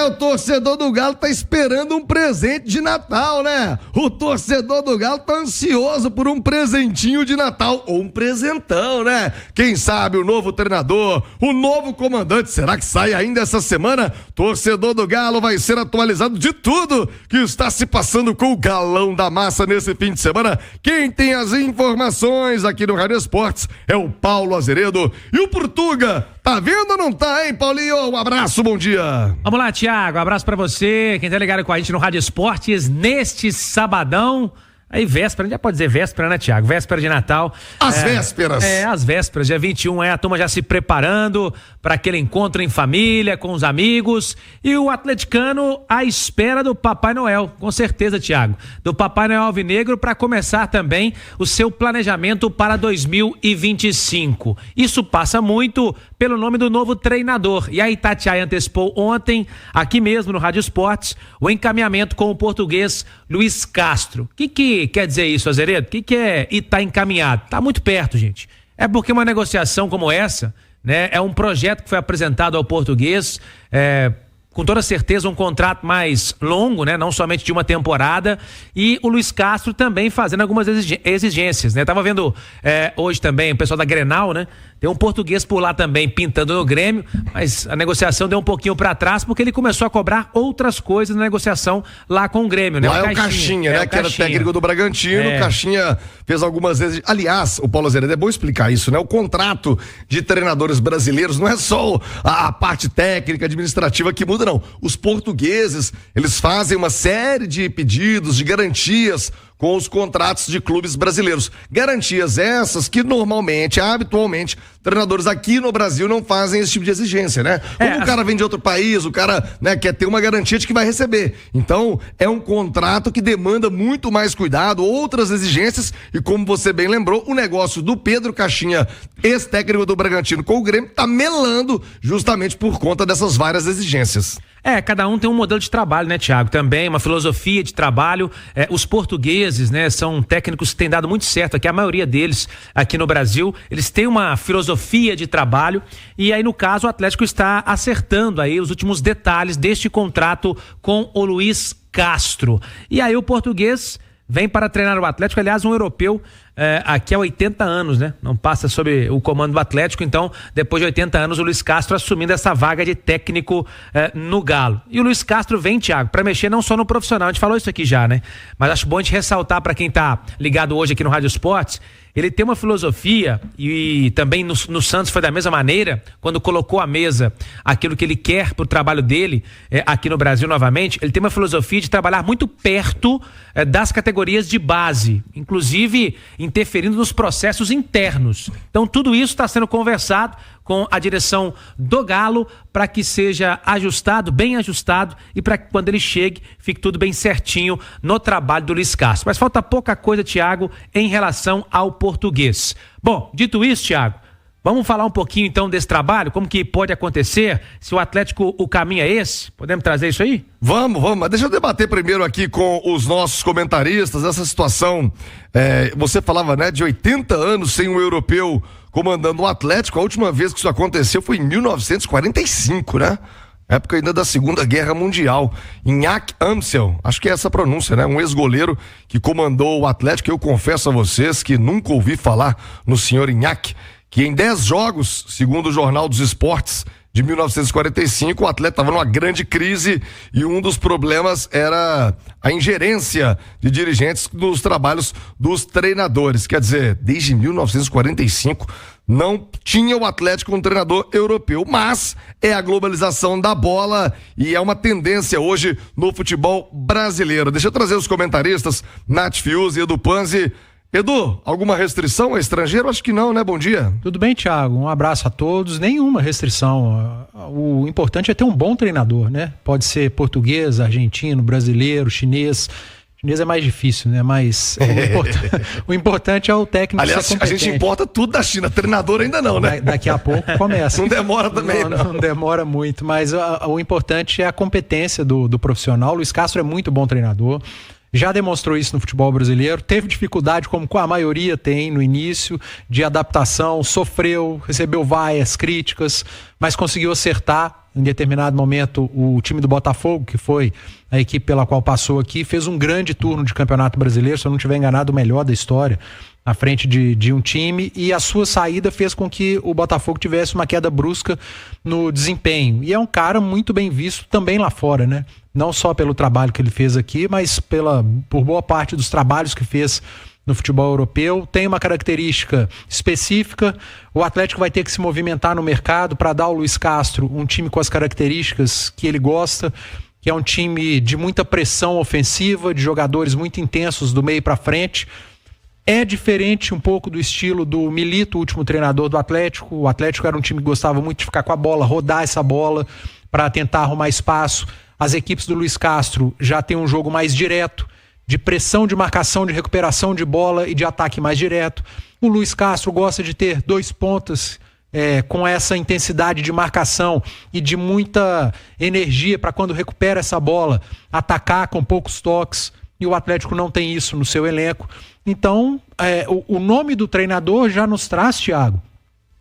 O torcedor do Galo tá esperando um presente de Natal, né? O torcedor do Galo tá ansioso por um presentinho de Natal, ou um presentão, né? Quem sabe o novo treinador, o novo comandante, será que sai ainda essa semana? Torcedor do Galo vai ser atualizado de tudo que está se passando com o Galão da Massa nesse fim de semana. Quem tem as informações aqui no Rádio Esportes é o Paulo Azeredo e o Portuga. Tá vendo ou não tá, hein, Paulinho? Um abraço, bom dia. Vamos lá, Thiago, um abraço pra você, quem tá ligado com a gente no Rádio Esportes neste sabadão. Aí véspera, já pode dizer véspera, né, Thiago? Véspera de Natal. As vésperas. As vésperas, dia 21, a turma já se preparando para aquele encontro em família, com os amigos. E o atleticano à espera do Papai Noel, com certeza, Thiago. Do Papai Noel Alvinegro para começar também o seu planejamento para 2025. Isso passa muito pelo nome do novo treinador. E a Itatiaia antecipou ontem, aqui mesmo no Rádio Esportes, o encaminhamento com o português Luiz Castro. O que quer dizer isso, Azeredo? O que é e tá encaminhado? Tá muito perto, gente. É porque uma negociação como essa, né, é um projeto que foi apresentado ao português, com toda certeza um contrato mais longo, né? Não somente de uma temporada, e o Luiz Castro também fazendo algumas exigências, né? Tava vendo hoje também o pessoal da Grenal, né? Tem um português por lá também pintando no Grêmio, mas a negociação deu um pouquinho pra trás porque ele começou a cobrar outras coisas na negociação lá com o Grêmio, né? Lá é o Caixinha, né? Que era técnico do Bragantino, o Caixinha fez algumas vezes. Aliás, o Paulo Azeredo, é bom explicar isso, né? O contrato de treinadores brasileiros não é só a parte técnica, administrativa que muda, não. Os portugueses, eles fazem uma série de pedidos, de garantias com os contratos de clubes brasileiros. Garantias essas que normalmente, habitualmente, treinadores aqui no Brasil não fazem esse tipo de exigência, né? Como o cara vem de outro país, o cara, né, quer ter uma garantia de que vai receber. Então, é um contrato que demanda muito mais cuidado, outras exigências, e como você bem lembrou, o negócio do Pedro Caixinha, ex-técnico do Bragantino com o Grêmio, tá melando justamente por conta dessas várias exigências. Cada um tem um modelo de trabalho, né, Thiago? Também uma filosofia de trabalho. Os portugueses, né, são técnicos que têm dado muito certo aqui, a maioria deles aqui no Brasil, eles têm uma filosofia de trabalho, e aí no caso o Atlético está acertando aí os últimos detalhes deste contrato com o Luiz Castro. E aí o português vem para treinar o Atlético, aliás, um europeu aqui há 80 anos, né? Não passa sob o comando do Atlético, então, depois de 80 anos, o Luiz Castro assumindo essa vaga de técnico no Galo. E o Luiz Castro vem, Thiago, para mexer não só no profissional, a gente falou isso aqui já, né? Mas acho bom a gente ressaltar para quem tá ligado hoje aqui no Rádio Esportes, ele tem uma filosofia, e também no Santos foi da mesma maneira, quando colocou à mesa aquilo que ele quer pro trabalho dele aqui no Brasil novamente, ele tem uma filosofia de trabalhar muito perto das categorias de base, inclusive interferindo nos processos internos. Então tudo isso está sendo conversado com a direção do Galo para que seja ajustado, bem ajustado, e para que quando ele chegue fique tudo bem certinho no trabalho do Luiz Castro. Mas falta pouca coisa, Thiago, em relação ao português. Bom, dito isso, Thiago, vamos falar um pouquinho então desse trabalho, como que pode acontecer, se o Atlético, o caminho é esse? Podemos trazer isso aí? Vamos, mas deixa eu debater primeiro aqui com os nossos comentaristas, essa situação, você falava, né, de 80 anos sem um europeu comandando o Atlético. A última vez que isso aconteceu foi em 1945, né? Época ainda da Segunda Guerra Mundial. Iñaki Amsel, acho que é essa a pronúncia, né? Um ex-goleiro que comandou o Atlético. Eu confesso a vocês que nunca ouvi falar no senhor Iñaki, que em 10 jogos, segundo o Jornal dos Esportes de 1945, o Atlético estava numa grande crise, e um dos problemas era a ingerência de dirigentes nos trabalhos dos treinadores. Quer dizer, desde 1945 não tinha o Atlético um treinador europeu, mas é a globalização da bola e é uma tendência hoje no futebol brasileiro. Deixa eu trazer os comentaristas, Nath Fiuza e Edu Panzi. Edu, alguma restrição a estrangeiro? Acho que não, né? Bom dia. Tudo bem, Thiago? Um abraço a todos. Nenhuma restrição. O importante é ter um bom treinador, né? Pode ser português, argentino, brasileiro, chinês. Chinês é mais difícil, né? Mas o importante é o técnico. Aliás, a gente importa tudo da China, treinador ainda não, né? Daqui a pouco começa. Não demora também, não demora muito, mas o importante é a competência do profissional. O Luiz Castro é muito bom treinador. Já demonstrou isso no futebol brasileiro, teve dificuldade, como a maioria tem no início, de adaptação, sofreu, recebeu vaias, críticas, mas conseguiu acertar Em determinado momento, o time do Botafogo, que foi a equipe pela qual passou aqui, fez um grande turno de Campeonato Brasileiro, se eu não estiver enganado, o melhor da história, à frente de um time, e a sua saída fez com que o Botafogo tivesse uma queda brusca no desempenho. E é um cara muito bem visto também lá fora, né? Não só pelo trabalho que ele fez aqui, mas por boa parte dos trabalhos que fez no futebol europeu. Tem uma característica específica. O Atlético vai ter que se movimentar no mercado para dar ao Luiz Castro um time com as características que ele gosta, que é um time de muita pressão ofensiva, de jogadores muito intensos do meio para frente. É diferente um pouco do estilo do Milito, o último treinador do Atlético. O Atlético era um time que gostava muito de ficar com a bola, rodar essa bola para tentar arrumar espaço. As equipes do Luiz Castro já têm um jogo mais direto, de pressão, de marcação, de recuperação de bola e de ataque mais direto. O Luiz Castro gosta de ter 2 pontas com essa intensidade de marcação e de muita energia para, quando recupera essa bola, atacar com poucos toques. E o Atlético não tem isso no seu elenco. Então, o nome do treinador já nos traz, Thiago,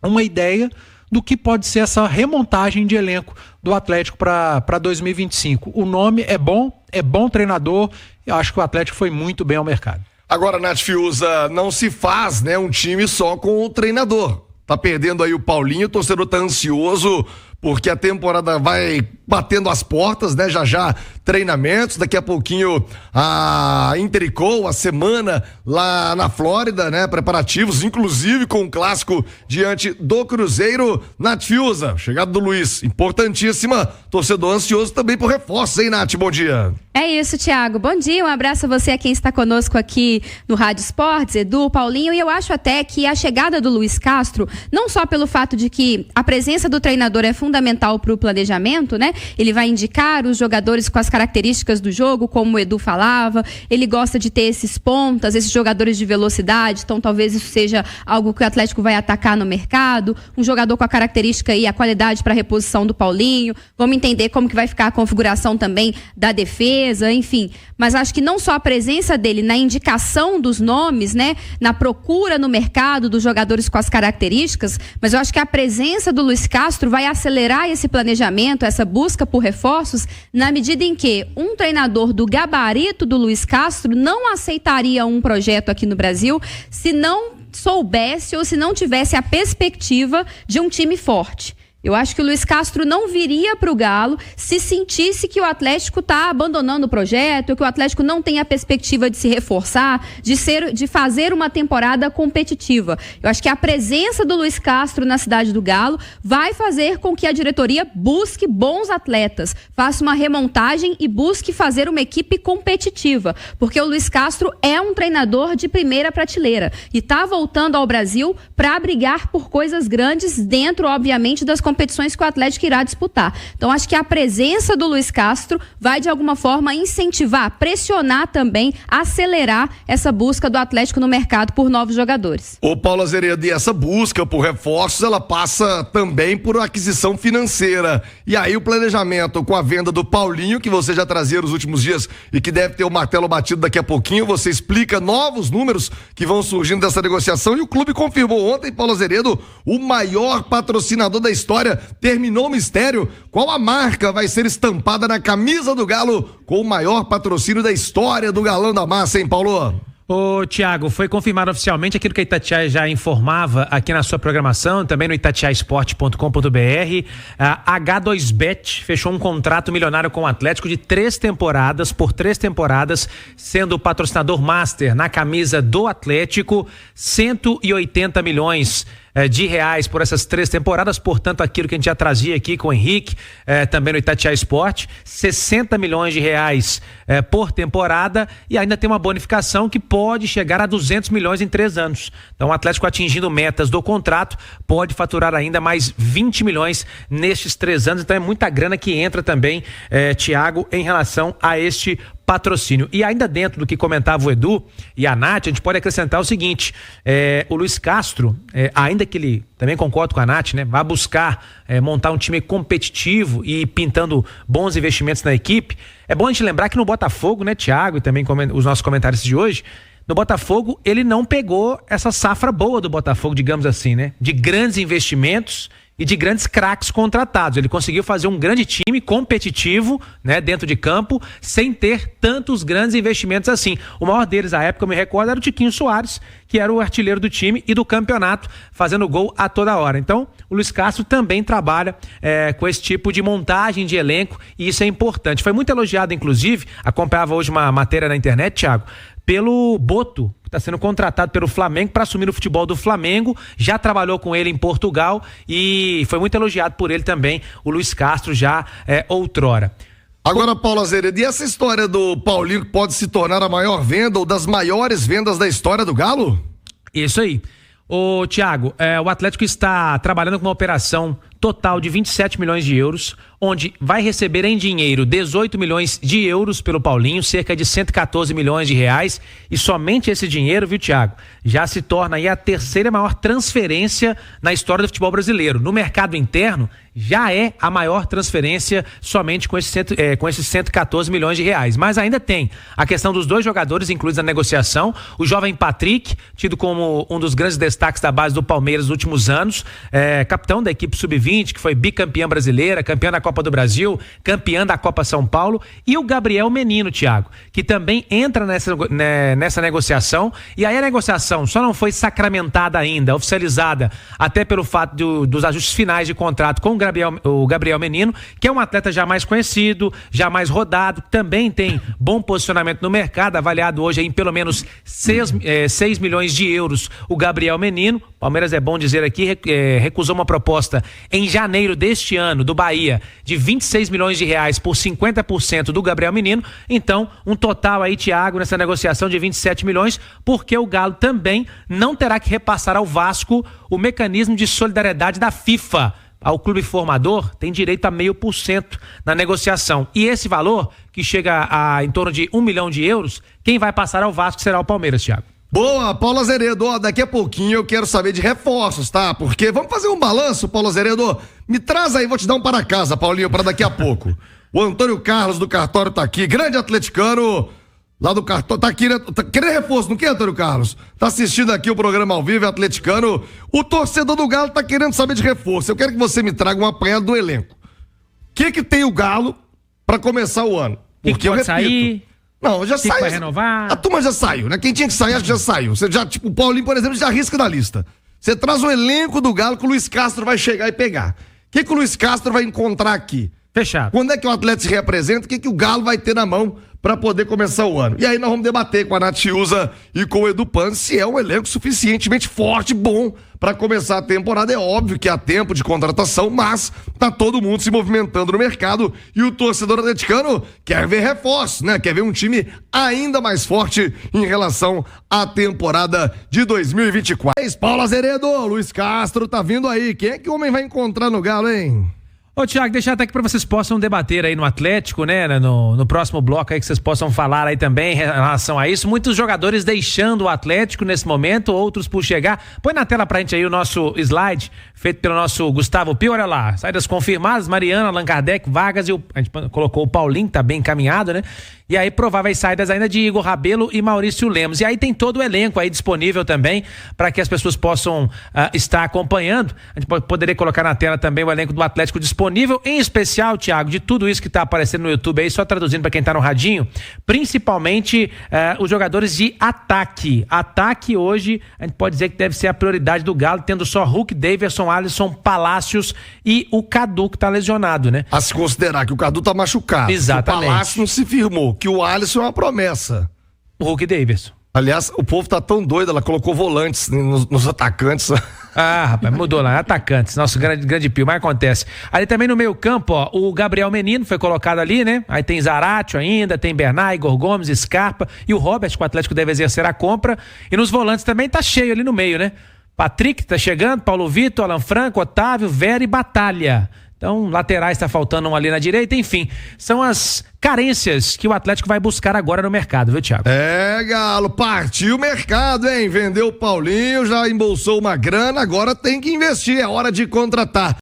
uma ideia do que pode ser essa remontagem de elenco do Atlético para 2025. O nome é bom treinador. Eu acho que o Atlético foi muito bem ao mercado. Agora, Nath Fiuza, não se faz, né, um time só com o treinador. Tá perdendo aí o Paulinho, o torcedor tá ansioso porque a temporada vai batendo as portas, né? Já treinamentos, daqui a pouquinho a Intericou, a semana lá na Flórida, né? Preparativos, inclusive com o clássico diante do Cruzeiro. Nath Fiuza, chegada do Luiz, importantíssima, torcedor ansioso também por reforços, hein, Nath? Bom dia. É isso, Thiago. Bom dia, um abraço a você, a quem está conosco aqui no Rádio Esportes, Edu, Paulinho, e eu acho até que a chegada do Luiz Castro, não só pelo fato de que a presença do treinador é fundamental para o planejamento, né? Ele vai indicar os jogadores com as características do jogo, como o Edu falava, ele gosta de ter esses pontas, esses jogadores de velocidade, então talvez isso seja algo que o Atlético vai atacar no mercado, um jogador com a característica e a qualidade para a reposição do Paulinho, vamos entender como que vai ficar a configuração também da defesa, enfim, mas acho que não só a presença dele na indicação dos nomes, né, na procura no mercado dos jogadores com as características, mas eu acho que a presença do Luiz Castro vai acelerar esse planejamento, essa busca por reforços, na medida em que um treinador do gabarito do Luiz Castro não aceitaria um projeto aqui no Brasil se não soubesse ou se não tivesse a perspectiva de um time forte. Eu acho que o Luiz Castro não viria para o Galo se sentisse que o Atlético está abandonando o projeto, que o Atlético não tem a perspectiva de se reforçar, de fazer uma temporada competitiva. Eu acho que a presença do Luiz Castro na cidade do Galo vai fazer com que a diretoria busque bons atletas, faça uma remontagem e busque fazer uma equipe competitiva, porque o Luiz Castro é um treinador de primeira prateleira e está voltando ao Brasil para brigar por coisas grandes dentro, obviamente, das competições que o Atlético irá disputar. Então acho que a presença do Luiz Castro vai de alguma forma incentivar, pressionar também, acelerar essa busca do Atlético no mercado por novos jogadores. Ô Paulo Azeredo, e essa busca por reforços, ela passa também por aquisição financeira. E aí o planejamento com a venda do Paulinho, que você já trazia nos últimos dias e que deve ter o martelo batido daqui a pouquinho, você explica novos números que vão surgindo dessa negociação, e o clube confirmou ontem, Paulo Azeredo, o maior patrocinador da história. Terminou o mistério. Qual a marca vai ser estampada na camisa do Galo com o maior patrocínio da história do Galão da Massa, hein, Paulo? Ô, Thiago, foi confirmado oficialmente aquilo que a Itatiaia já informava aqui na sua programação, também no itatiaesporte.com.br. A H2Bet fechou um contrato milionário com o Atlético de 3 temporadas, por 3 temporadas, sendo o patrocinador master na camisa do Atlético, 180 milhões de reais por essas 3 temporadas, portanto aquilo que a gente já trazia aqui com o Henrique, também no Itatiaia Esporte, 60 milhões de reais por temporada, e ainda tem uma bonificação que pode chegar a 200 milhões em 3 anos. Então o Atlético, atingindo metas do contrato, pode faturar ainda mais 20 milhões nestes 3 anos, então é muita grana que entra também, Thiago, em relação a este patrocínio. E ainda dentro do que comentava o Edu e a Nath, a gente pode acrescentar o seguinte, o Luiz Castro, ainda que ele, também concordo com a Nath, né, vai buscar montar um time competitivo e pintando bons investimentos na equipe, é bom a gente lembrar que no Botafogo, né, Thiago, e também os nossos comentários de hoje, no Botafogo ele não pegou essa safra boa do Botafogo, digamos assim, né? De grandes investimentos e de grandes craques contratados. Ele conseguiu fazer um grande time competitivo, né, dentro de campo, sem ter tantos grandes investimentos assim. O maior deles, à época, eu me recordo, era o Tiquinho Soares, que era o artilheiro do time e do campeonato, fazendo gol a toda hora. Então, o Luiz Castro também trabalha com esse tipo de montagem de elenco, e isso é importante. Foi muito elogiado, inclusive, acompanhava hoje uma matéria na internet, Thiago, pelo Boto, que está sendo contratado pelo Flamengo para assumir o futebol do Flamengo, já trabalhou com ele em Portugal e foi muito elogiado por ele também, o Luiz Castro, já outrora. Agora, Paulo Azeredo, e essa história do Paulinho que pode se tornar a maior venda ou das maiores vendas da história do Galo? Isso aí. Ô, Thiago, o Atlético está trabalhando com uma operação total de 27 milhões de euros, onde vai receber em dinheiro 18 milhões de euros pelo Paulinho, cerca de 114 milhões de reais, e somente esse dinheiro, viu, Thiago, já se torna aí a terceira maior transferência na história do futebol brasileiro. No mercado interno, já é a maior transferência somente com esses 114 milhões de reais. Mas ainda tem a questão dos dois jogadores incluídos na negociação, o jovem Patrick, tido como um dos grandes destaques da base do Palmeiras nos últimos anos, capitão da equipe Sub-20, que foi bicampeã brasileira, campeã da Copa do Brasil, campeã da Copa São Paulo, e o Gabriel Menino, Thiago, que também entra nessa negociação, e aí a negociação só não foi sacramentada ainda, oficializada, até pelo fato dos ajustes finais de contrato com o Gabriel Menino, que é um atleta já mais conhecido, já mais rodado, também tem bom posicionamento no mercado, avaliado hoje em pelo menos 6 milhões de euros o Gabriel Menino. Palmeiras, é bom dizer aqui, recusou uma proposta em janeiro deste ano do Bahia de 26 milhões de reais por 50% do Gabriel Menino. Então, um total aí, Thiago, nessa negociação de 27 milhões, porque o Galo também não terá que repassar ao Vasco o mecanismo de solidariedade da FIFA. Ao clube formador tem direito a 0,5% na negociação. E esse valor, que chega a em torno de 1 milhão de euros, quem vai passar ao Vasco será o Palmeiras, Thiago. Boa, Paulo Azeredo, daqui a pouquinho eu quero saber de reforços, tá? Porque vamos fazer um balanço, Paulo Azeredo. Me traz aí, vou te dar um para casa, Paulinho, para daqui a pouco. O Antônio Carlos do Cartório tá aqui, grande atleticano, lá do Cartório, tá querendo reforço, não quer, Antônio Carlos? Tá assistindo aqui o programa ao vivo, atleticano. O torcedor do Galo tá querendo saber de reforço. Eu quero que você me traga uma apanhada do elenco. O que tem o Galo para começar o ano? Porque eu repito... Sair? Não, já saiu. Vai renovar? A turma já saiu, né? Quem tinha que sair, acho que já saiu. Você já, tipo, o Paulinho, por exemplo, já arrisca da lista. Você traz o elenco do Galo que o Luiz Castro vai chegar e pegar. O que o Luiz Castro vai encontrar aqui? Fechado. Quando é que o Atlético se representa? O que o Galo vai ter na mão para poder começar o ano? E aí nós vamos debater com a Natiusa e com o Edu Pan se é um elenco suficientemente forte, bom, para começar a temporada. É óbvio que há tempo de contratação, mas tá todo mundo se movimentando no mercado e o torcedor atleticano quer ver reforço, né? Quer ver um time ainda mais forte em relação à temporada de 2024. Paulo Azeredo, Luiz Castro tá vindo aí. Quem é que o homem vai encontrar no Galo, hein? Ô, Thiago, deixar até aqui para vocês possam debater aí no Atlético, né? No próximo bloco aí, que vocês possam falar aí também em relação a isso. Muitos jogadores deixando o Atlético nesse momento, outros por chegar. Põe na tela pra gente aí o nosso slide, feito pelo nosso Gustavo Pio, olha lá. Saídas confirmadas, Mariana, Allan Kardec, Vargas, a gente colocou o Paulinho, tá bem encaminhado, né? E aí prováveis saídas ainda de Igor Rabelo e Maurício Lemos. E aí tem todo o elenco aí disponível também para que as pessoas possam estar acompanhando. A gente poderia colocar na tela também o elenco do Atlético disponível, em especial, Thiago, de tudo isso que tá aparecendo no YouTube aí, só traduzindo para quem tá no radinho, principalmente os jogadores de ataque. Ataque hoje, a gente pode dizer que deve ser a prioridade do Galo, tendo só Hulk, Daverson, Alisson, Palácios e o Cadu, que tá lesionado, né? A se considerar que o Cadu tá machucado. Exatamente. O Palácio não se firmou, que o Alisson é uma promessa. O Hulk e Daverson. Aliás, o povo tá tão doido, ela colocou volantes nos atacantes. Ah, rapaz, mudou lá, atacantes, nosso grande pio, mas acontece. Ali também no meio campo, ó, o Gabriel Menino foi colocado ali, né? Aí tem Zaratio ainda, tem Bernard, Igor Gomes, Scarpa e o Robert, que o Atlético deve exercer a compra. E nos volantes também tá cheio ali no meio, né? Patrick tá chegando, Paulo Vitor, Alan Franco, Otávio, Vera e Batalha. Então, laterais tá faltando um ali na direita, enfim, são as carências que o Atlético vai buscar agora no mercado, viu, Thiago? Galo, partiu o mercado, hein? Vendeu o Paulinho, já embolsou uma grana, agora tem que investir, é hora de contratar.